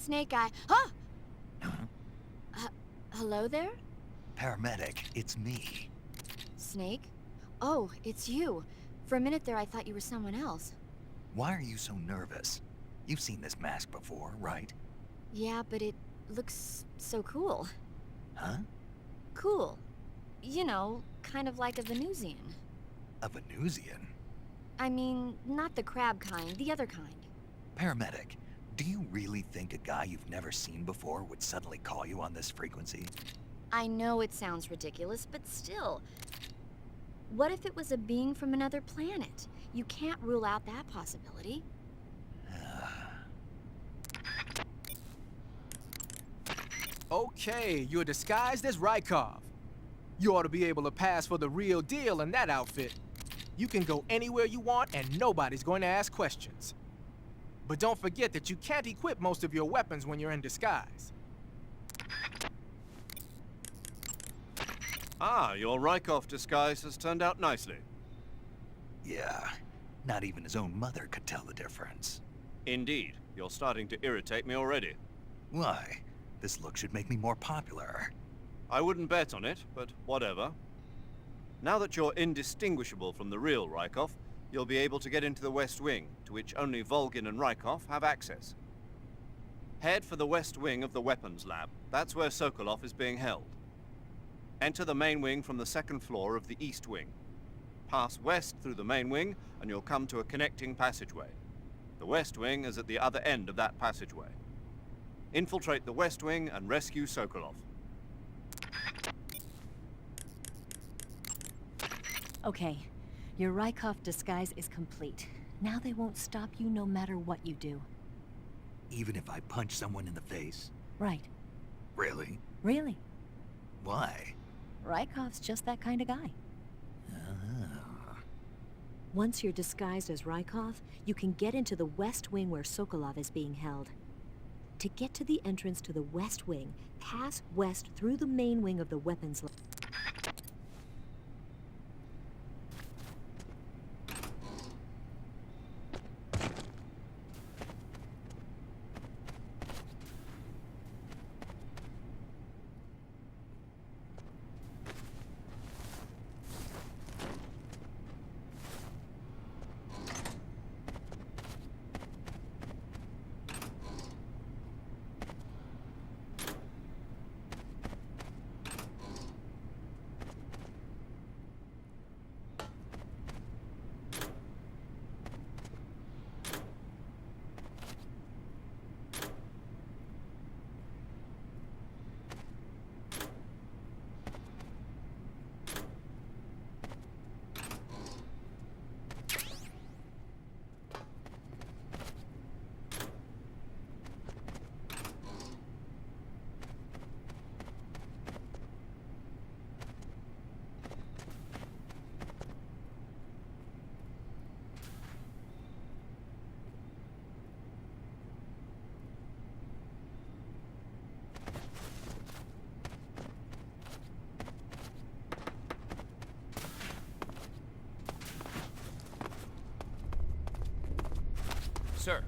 Snake Eye. Huh? Huh? Hello there? Paramedic, it's me. Snake? Oh, it's you. For a minute there, I thought you were someone else. Why are you so nervous? You've seen this mask before, right? Yeah, but it looks so cool. Huh? Cool. You know, kind of like a Venusian. A Venusian? I mean, not the crab kind, the other kind. Paramedic, do you really think a guy you've never seen before would suddenly call you on this frequency? I know it sounds ridiculous, but still. What if it was a being from another planet? You can't rule out that possibility. Okay, you're disguised as Rykov. You ought to be able to pass for the real deal in that outfit. You can go anywhere you want and nobody's going to ask questions. But don't forget that you can't equip most of your weapons when you're in disguise. Ah, your Rykov disguise has turned out nicely. Yeah, not even his own mother could tell the difference. Indeed, you're starting to irritate me already. Why? This look should make me more popular. I wouldn't bet on it, but whatever. Now that you're indistinguishable from the real Rykov, you'll be able to get into the West Wing, to which only Volgin and Rykov have access. Head for the West Wing of the Weapons Lab. That's where Sokolov is being held. Enter the main wing from the second floor of the East Wing. Pass west through the main wing, and you'll come to a connecting passageway. The West Wing is at the other end of that passageway. Infiltrate the West Wing and rescue Sokolov. Okay, your Rykov disguise is complete. Now they won't stop you no matter what you do. Even if I punch someone in the face? Right. Really? Really. Why? Rykov's just that kind of guy. Oh. Once you're disguised as Rykov, you can get into the West Wing where Sokolov is being held. To get to the entrance to the West Wing, pass west through the main wing of the weapons lab. Sir.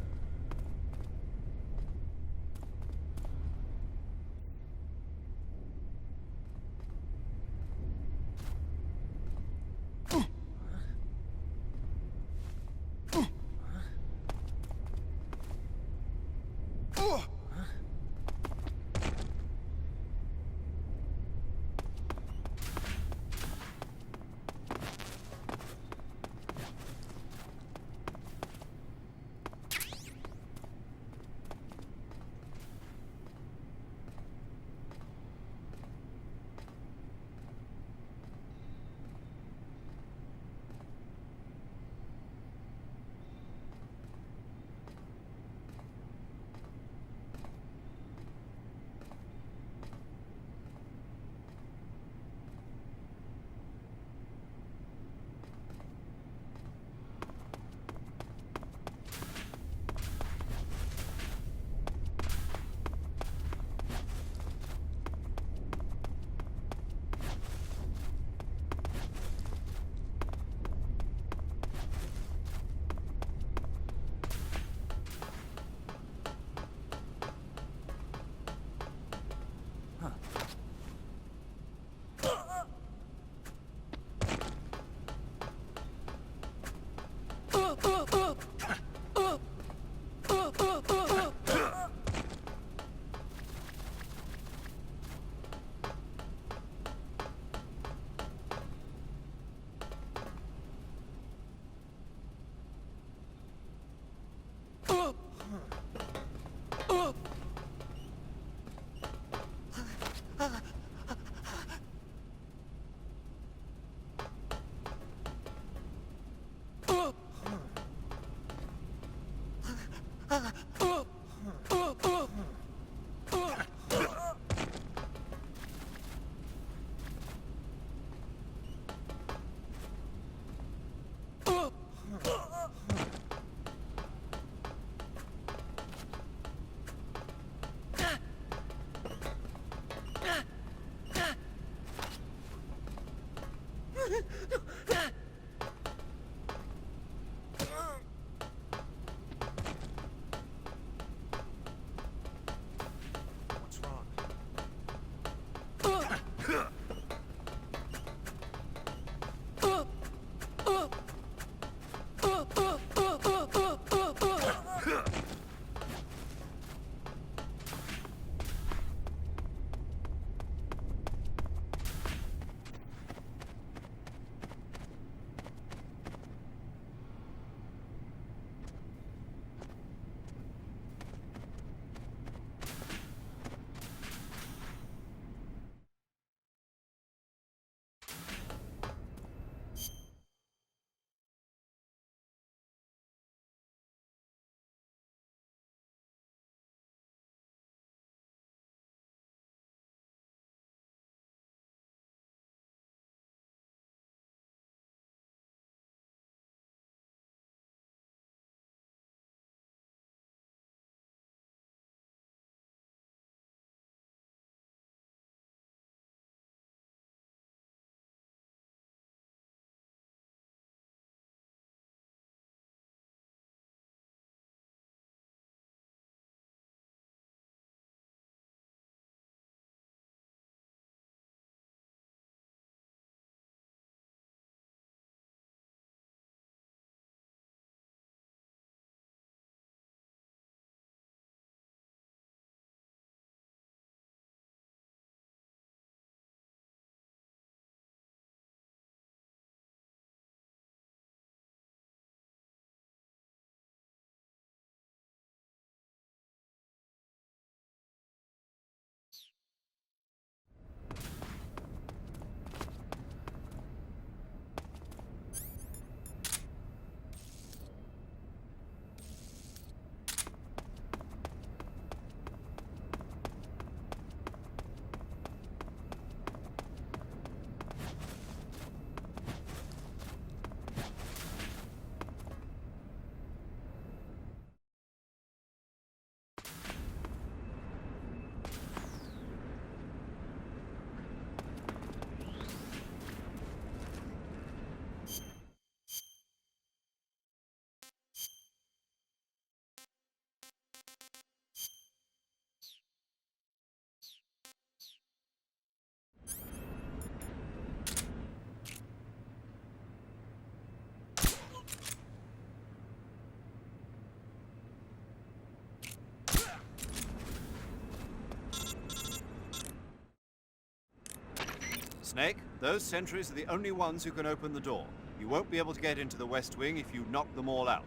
Snake, those sentries are the only ones who can open the door. You won't be able to get into the West Wing if you knock them all out.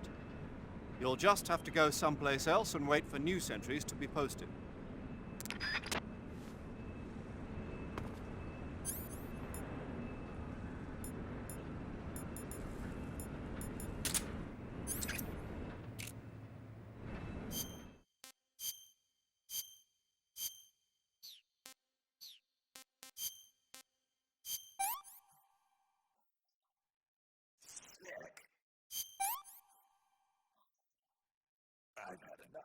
You'll just have to go someplace else and wait for new sentries to be posted. I've had enough.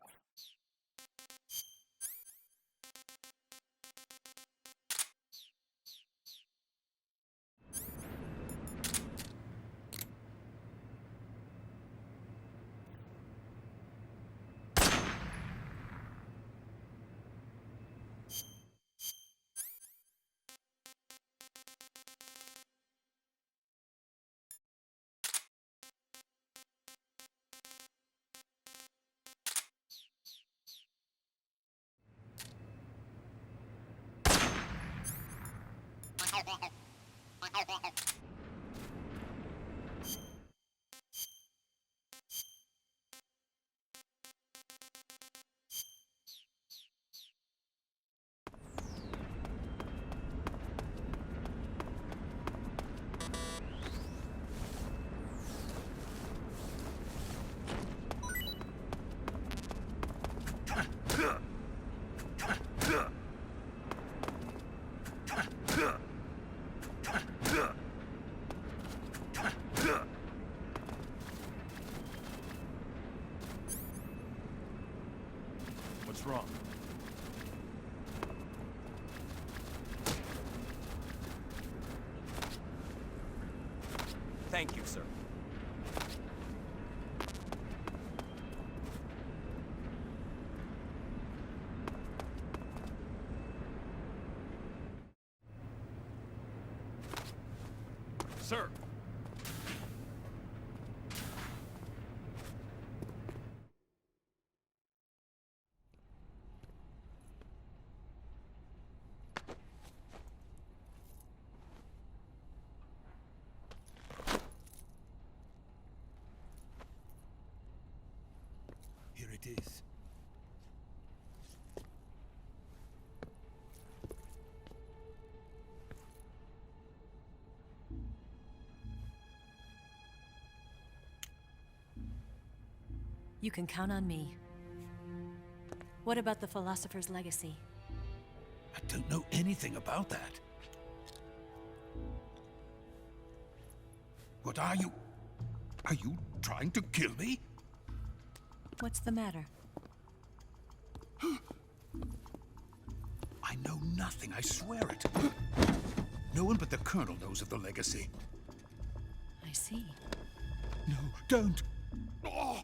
What's wrong? Thank you, sir. Sir! Here it is. You can count on me. What about the philosopher's legacy? I don't know anything about that. What are you? Are you trying to kill me? What's the matter? I know nothing, I swear it. No one but the Colonel knows of the legacy. I see. No, don't! Oh.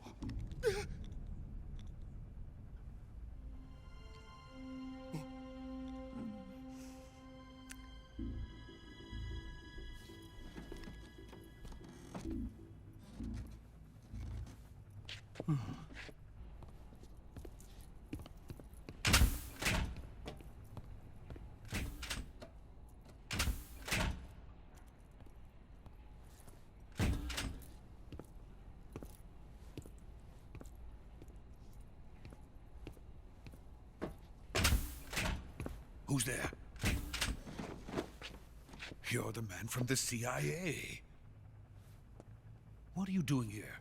Who's there? You're the man from the CIA. What are you doing here?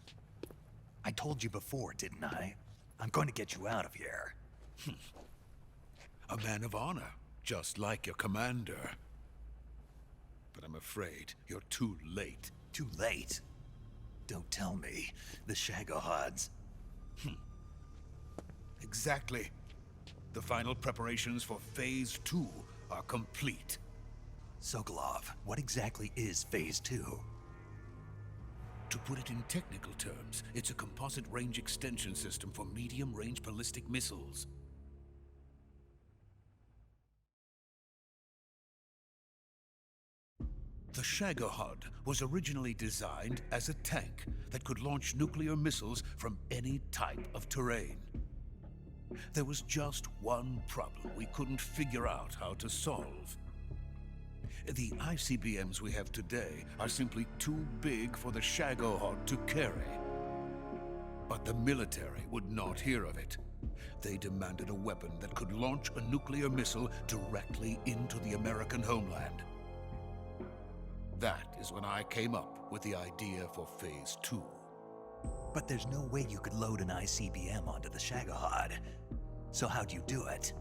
I told you before, didn't I? I'm going to get you out of here. A man of honor, just like your commander. But I'm afraid you're too late. Too late? Don't tell me. The Shagohods. Exactly. The final preparations for Phase 2 are complete. Sokolov, what exactly is Phase 2? To put it in technical terms, it's a composite range extension system for medium-range ballistic missiles. The Shagohod was originally designed as a tank that could launch nuclear missiles from any type of terrain. There was just one problem we couldn't figure out how to solve. The ICBMs we have today are simply too big for the Shagohod to carry. But the military would not hear of it. They demanded a weapon that could launch a nuclear missile directly into the American homeland. That is when I came up with the idea for Phase 2. But there's no way you could load an ICBM onto the Shagohod. So how'd you do it?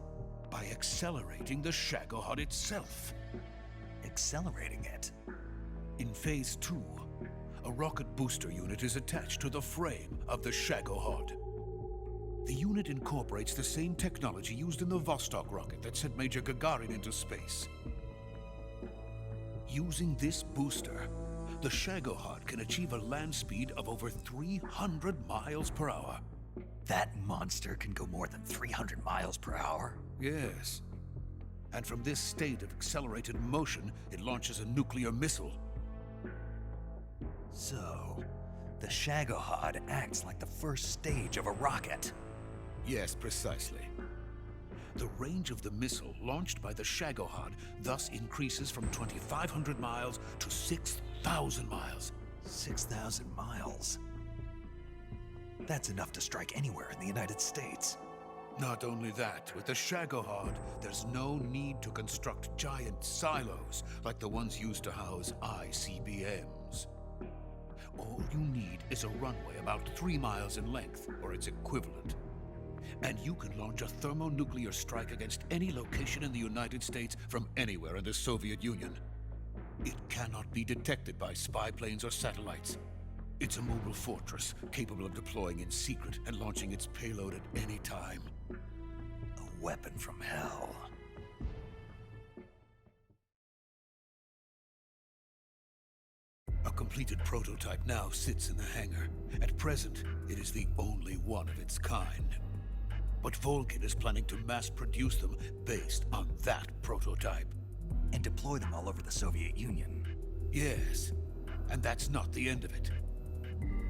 By accelerating the Shagohod itself. Accelerating it? In Phase 2, a rocket booster unit is attached to the frame of the Shagohod. The unit incorporates the same technology used in the Vostok rocket that sent Major Gagarin into space. Using this booster, the Shagohod can achieve a land speed of over 300 miles per hour. That monster can go more than 300 miles per hour? Yes. And from this state of accelerated motion, it launches a nuclear missile. So, the Shagohod acts like the first stage of a rocket. Yes, precisely. The range of the missile launched by the Shagohod thus increases from 2,500 miles to 6,000 miles. 6,000 miles? That's enough to strike anywhere in the United States. Not only that, with the Shagohod, there's no need to construct giant silos like the ones used to house ICBMs. All you need is a runway about 3 miles in length, or its equivalent. And you can launch a thermonuclear strike against any location in the United States from anywhere in the Soviet Union. It cannot be detected by spy planes or satellites. It's a mobile fortress, capable of deploying in secret and launching its payload at any time. A weapon from hell. A completed prototype now sits in the hangar. At present, it is the only one of its kind. But Volgin is planning to mass-produce them based on that prototype. And deploy them all over the Soviet Union. Yes, and that's not the end of it.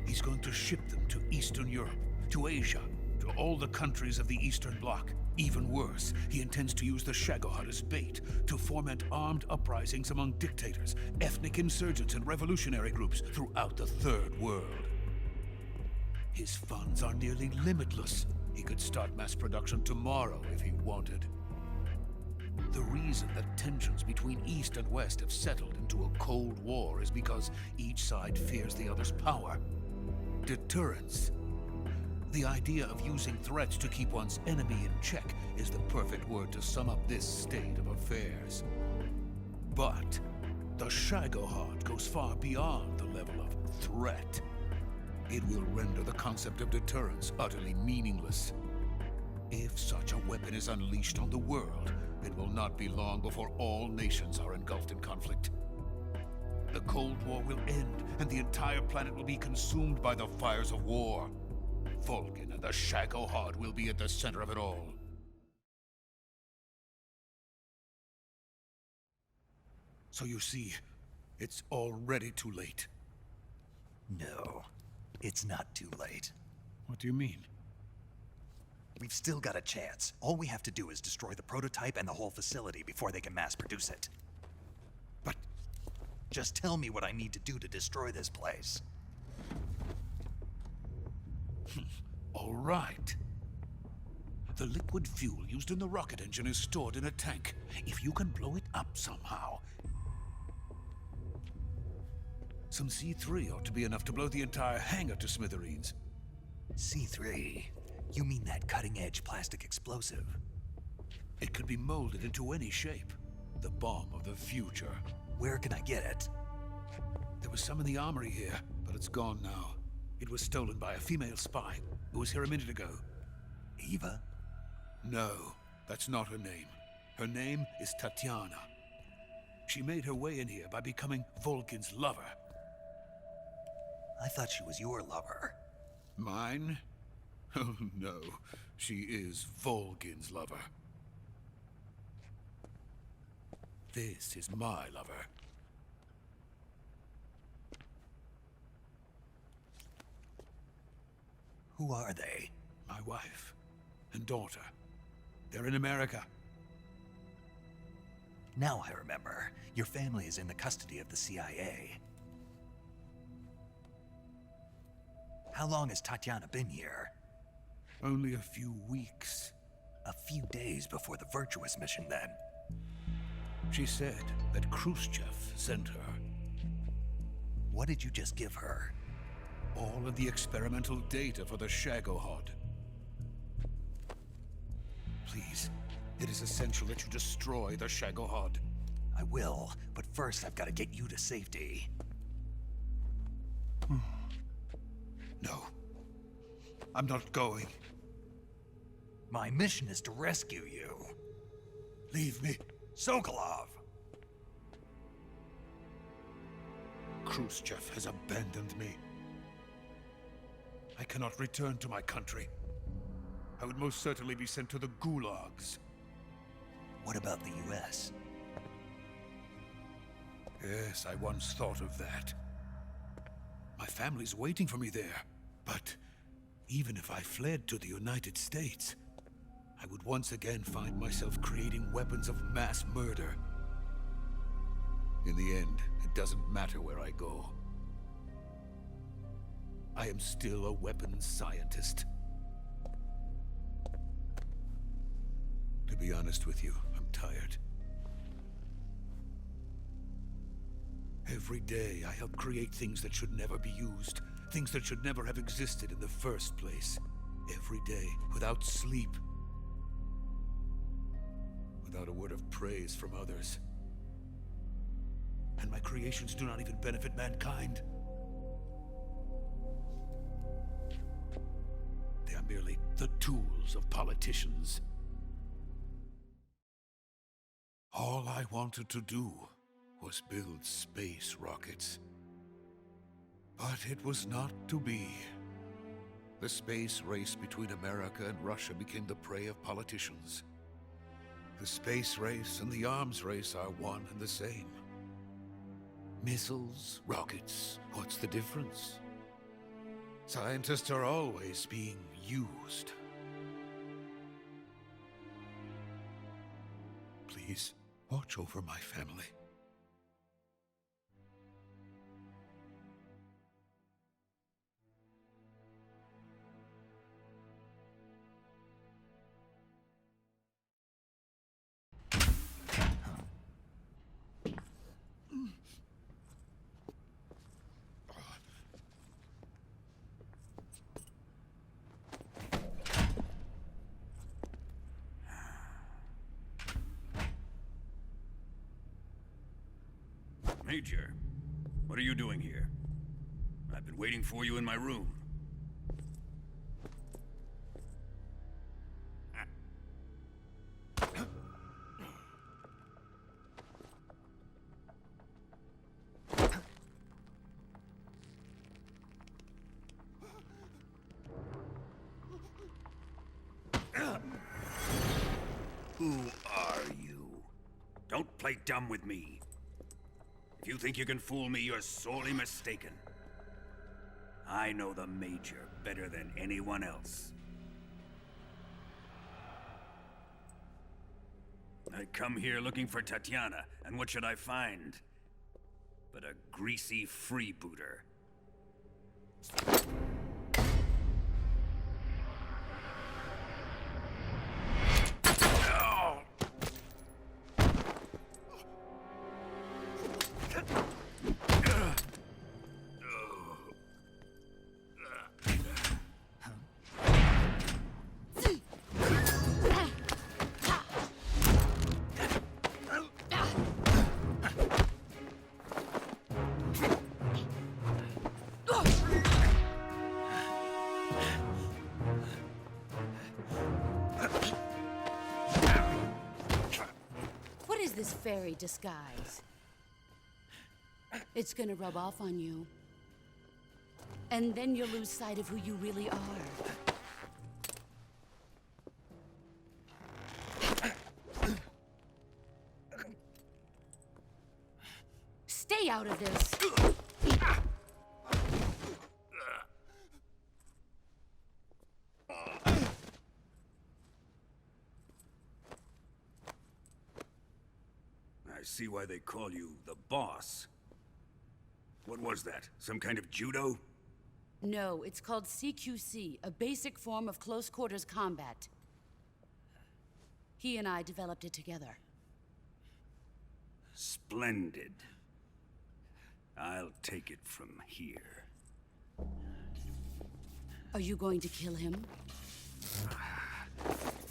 He's going to ship them to Eastern Europe, to Asia, to all the countries of the Eastern Bloc. Even worse, he intends to use the Shagohod as bait to foment armed uprisings among dictators, ethnic insurgents, and revolutionary groups throughout the Third World. His funds are nearly limitless. He could start mass production tomorrow if he wanted. The reason that tensions between East and West have settled into a Cold War is because each side fears the other's power. Deterrence. The idea of using threats to keep one's enemy in check is the perfect word to sum up this state of affairs. But the Shagohod goes far beyond the level of threat. It will render the concept of deterrence utterly meaningless. If such a weapon is unleashed on the world, it will not be long before all nations are engulfed in conflict. The Cold War will end, and the entire planet will be consumed by the fires of war. Volgin and the Shagohod will be at the center of it all. So you see, it's already too late. No, it's not too late. What do you mean? We've still got a chance. All we have to do is destroy the prototype and the whole facility before they can mass produce it. But just tell me what I need to do to destroy this place. all right. The liquid fuel used in the rocket engine is stored in a tank. If you can blow it up somehow. Some C3 ought to be enough to blow the entire hangar to smithereens. C3? You mean that cutting-edge plastic explosive? It could be molded into any shape. The bomb of the future. Where can I get it? There was some in the armory here, but it's gone now. It was stolen by a female spy who was here a minute ago. Eva? No, that's not her name. Her name is Tatiana. She made her way in here by becoming Volgin's lover. I thought she was your lover. Mine? Oh no, she is Volgin's lover. This is my lover. Who are they? My wife and daughter. They're in America. Now I remember. Your family is in the custody of the CIA. How long has Tatiana been here? Only a few weeks. A few days before the Virtuous mission, then. She said that Khrushchev sent her. What did you just give her? All of the experimental data for the Shagohod. Please, it is essential that you destroy the Shagohod. I will, but first I've got to get you to safety. No. I'm not going. My mission is to rescue you. Leave me. Sokolov! Khrushchev has abandoned me. I cannot return to my country. I would most certainly be sent to the gulags. What about the US? Yes, I once thought of that. My family's waiting for me there. But even if I fled to the United States, I would once again find myself creating weapons of mass murder. In the end, it doesn't matter where I go. I am still a weapons scientist. To be honest with you, I'm tired. Every day, I help create things that should never be used. Things that should never have existed in the first place. Every day, without sleep. Without a word of praise from others. And my creations do not even benefit mankind. They are merely the tools of politicians. All I wanted to do was build space rockets. But it was not to be. The space race between America and Russia became the prey of politicians. The space race and the arms race are one and the same. Missiles, rockets, what's the difference? Scientists are always being used. Please, watch over my family. Major, what are you doing here? I've been waiting for you in my room. Who are you? Don't play dumb with me. If you think you can fool me, you're sorely mistaken. I know the Major better than anyone else. I come here looking for Tatiana, and what should I find? But a greasy freebooter. What is this fairy disguise? It's gonna rub off on you. And then you'll lose sight of who you really are. Stay out of this! I see why they call you the boss. What was that? Some kind of judo? No, it's called CQC, a basic form of close quarters combat. He and I developed it together. Splendid. I'll take it from here. Are you going to kill him?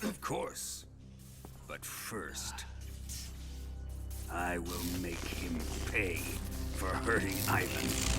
Of course. But first, I will make him pay for hurting Ivan.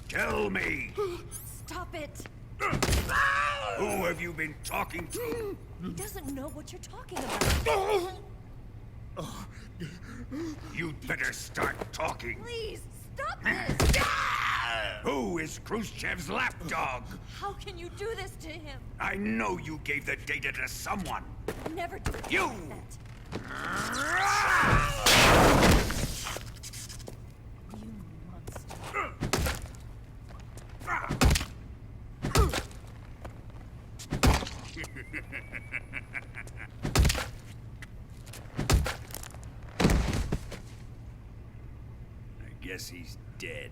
Tell me! Stop it! Who have you been talking to? He doesn't know what you're talking about. You'd better start talking. Please, stop this! Who is Khrushchev's lapdog? How can you do this to him? I know you gave the data to someone. Never do You! that. You monster. I guess he's dead.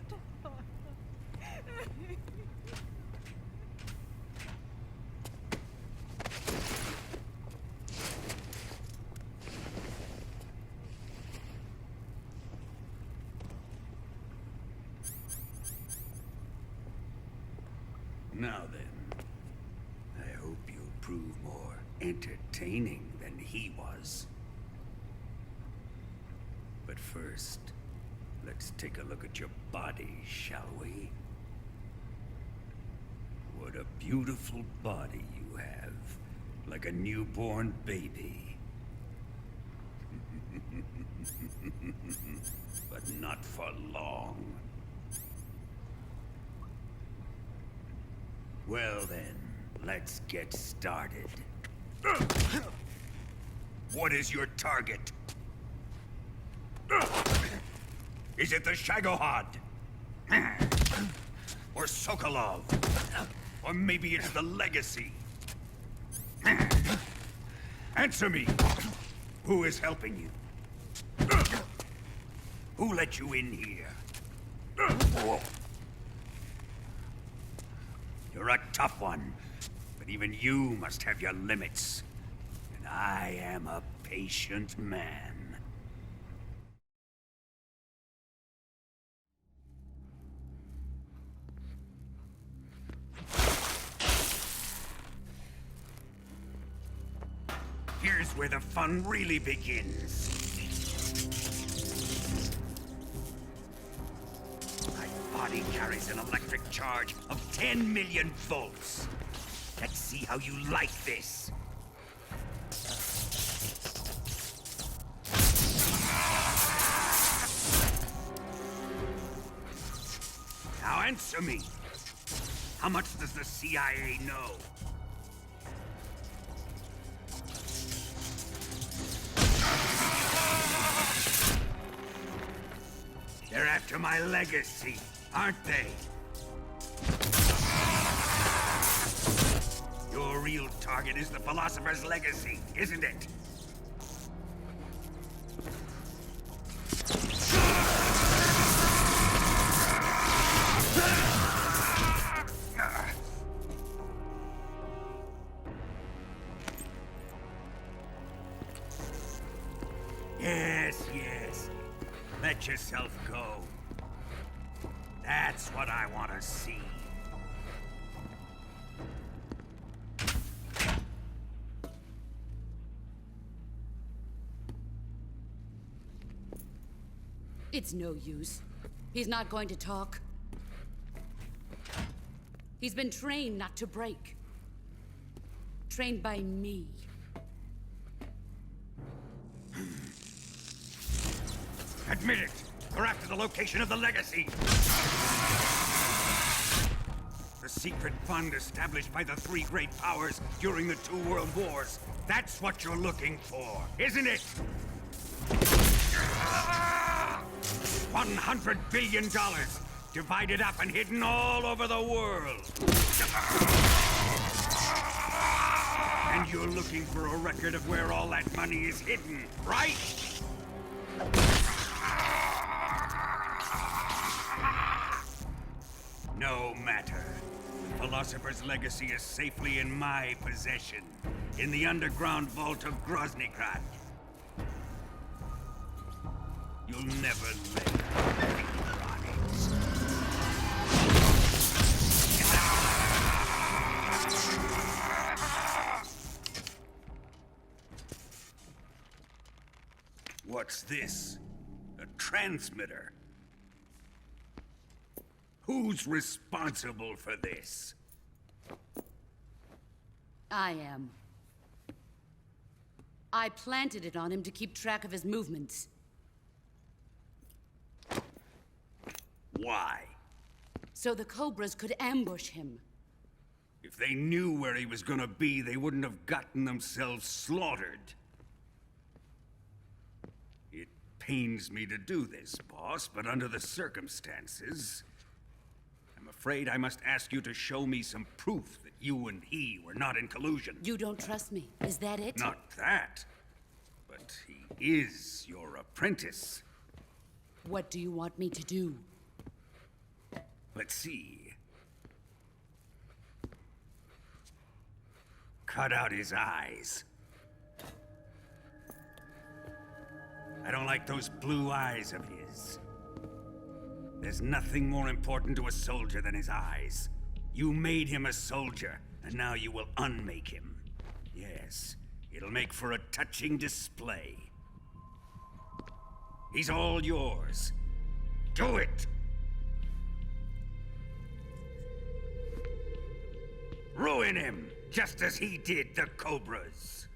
Now then, I hope you'll prove more entertaining than he was. But first, let's take a look at your body, shall we? What a beautiful body you have, like a newborn baby. But not for long. Well then, let's get started. What is your target? Is it the Shagohod? Or Sokolov? Or maybe it's the Legacy? Answer me! Who is helping you? Who let you in here? You're a tough one, but even you must have your limits. And I am a patient man. Here's where the fun really begins. My body carries an electric charge of 10 million volts. Let's see how you like this. Now answer me. How much does the CIA know? They're after my legacy, aren't they? Your real target is the Philosopher's Legacy, isn't it? Yes, yes. Let yourself go. That's what I want to see. It's no use. He's not going to talk. He's been trained not to break. Trained by me. Admit it! We're after the location of the Legacy! The secret fund established by the three great powers during the 2 world wars. That's what you're looking for, isn't it? $100 billion, divided up and hidden all over the world. And you're looking for a record of where all that money is hidden, right? No matter. The Philosopher's Legacy is safely in my possession, in the underground vault of Groznygrad. You'll never lay finger on it. What's this? A transmitter? Who's responsible for this? I am. I planted it on him to keep track of his movements. Why? So the Cobras could ambush him. If they knew where he was gonna be, they wouldn't have gotten themselves slaughtered. It pains me to do this, boss, but under the circumstances, I'm afraid I must ask you to show me some proof that you and he were not in collusion. You don't trust me, is that it? Not that, but he is your apprentice. What do you want me to do? Let's see. Cut out his eyes. I don't like those blue eyes of his. There's nothing more important to a soldier than his eyes. You made him a soldier, and now you will unmake him. Yes, it'll make for a touching display. He's all yours. Do it! Ruin him, just as he did the Cobras.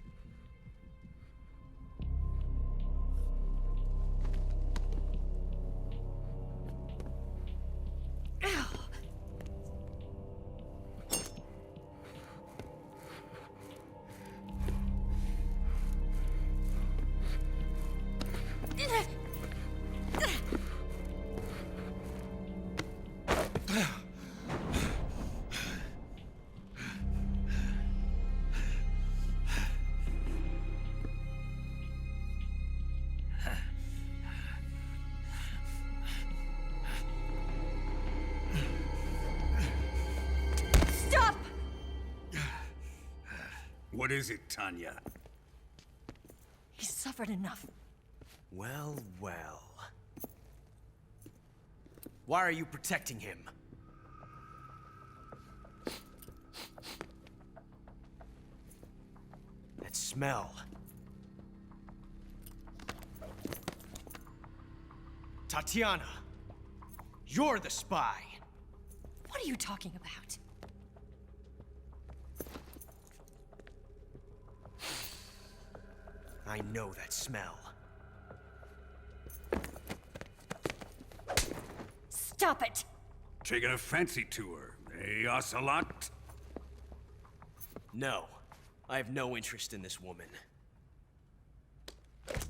What is it, Tanya? He's suffered enough. Well, well. Why are you protecting him? That smell. Tatiana, you're the spy. What are you talking about? I know that smell. Stop it! Taking a fancy to her, eh, Ocelot? No, I have no interest in this woman.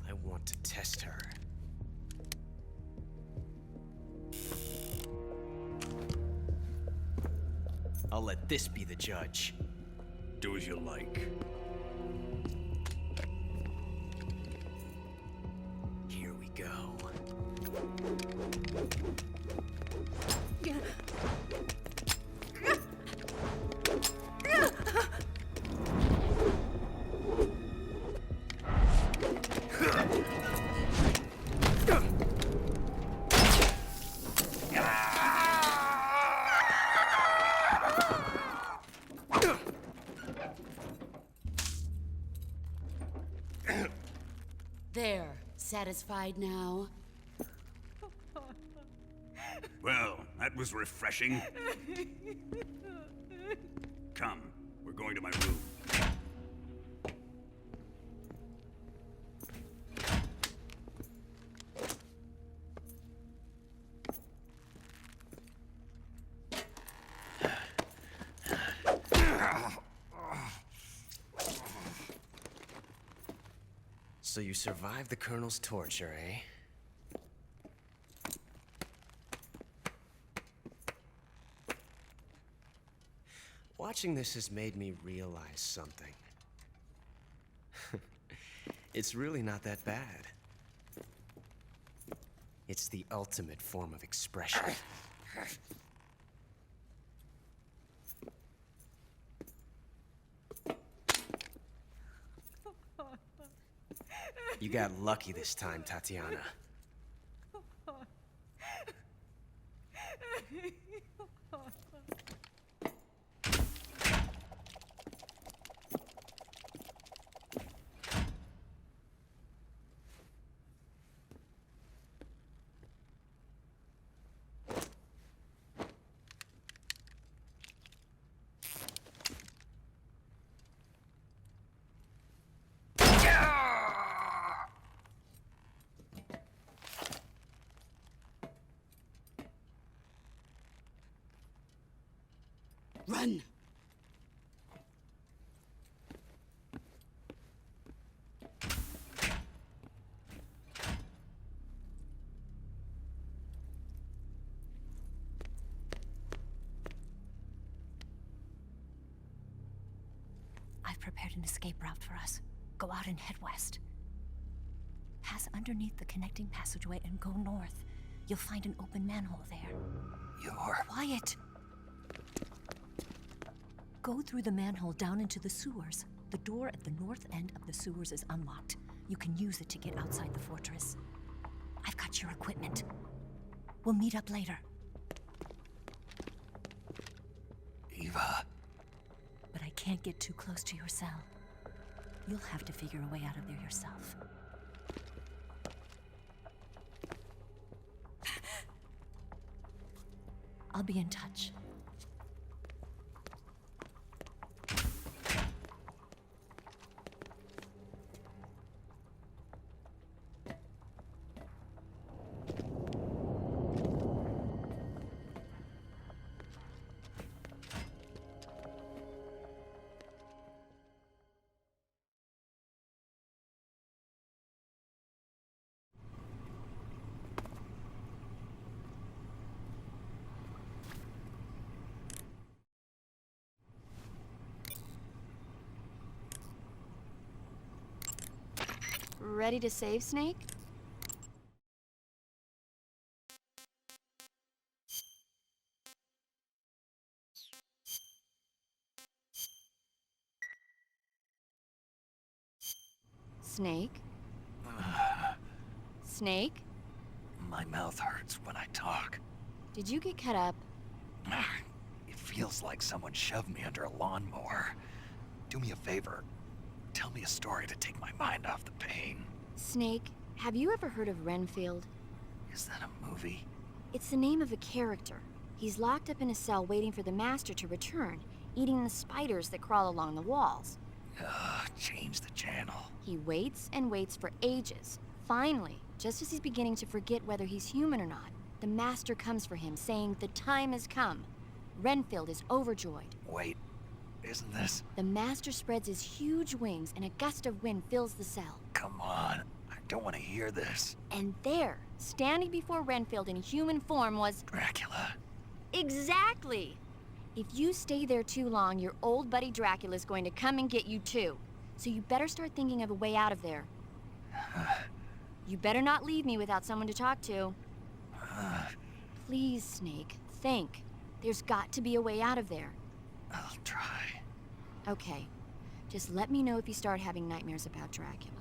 I want to test her. I'll let this be the judge. Do as you like. Here we go. There. Satisfied now? Well, that was refreshing. Come, we're going to my room. So you survived the Colonel's torture, eh? Watching this has made me realize something. It's really not that bad. It's the ultimate form of expression. You got lucky this time, Tatiana. Run! I've prepared an escape route for us. Go out and head west. Pass underneath the connecting passageway and go north. You'll find an open manhole there. You're... Quiet! Go through the manhole down into the sewers. The door at the north end of the sewers is unlocked. You can use it to get outside the fortress. I've got your equipment. We'll meet up later. Eva. But I can't get too close to your cell. You'll have to figure a way out of there yourself. I'll be in touch. Ready to save, Snake? Snake? Snake? My mouth hurts when I talk. Did you get cut up? It feels like someone shoved me under a lawnmower. Do me a favor. Tell me a story to take my mind off the pain. Snake, have you ever heard of Renfield? Is that a movie? It's the name of a character. He's locked up in a cell waiting for the master to return, eating the spiders that crawl along the walls. Change the channel. He waits and waits for ages. Finally, just as he's beginning to forget whether he's human or not, the master comes for him, saying the time has come. Renfield is overjoyed. Wait, isn't this? The master spreads his huge wings and a gust of wind fills the cell. Come on, I don't want to hear this. And there, standing before Renfield in human form was... Dracula. Exactly! If you stay there too long, your old buddy Dracula's going to come and get you too. So you better start thinking of a way out of there. You better not leave me without someone to talk to. Please, Snake, think. There's got to be a way out of there. I'll try. Okay. Just let me know if you start having nightmares about Dracula.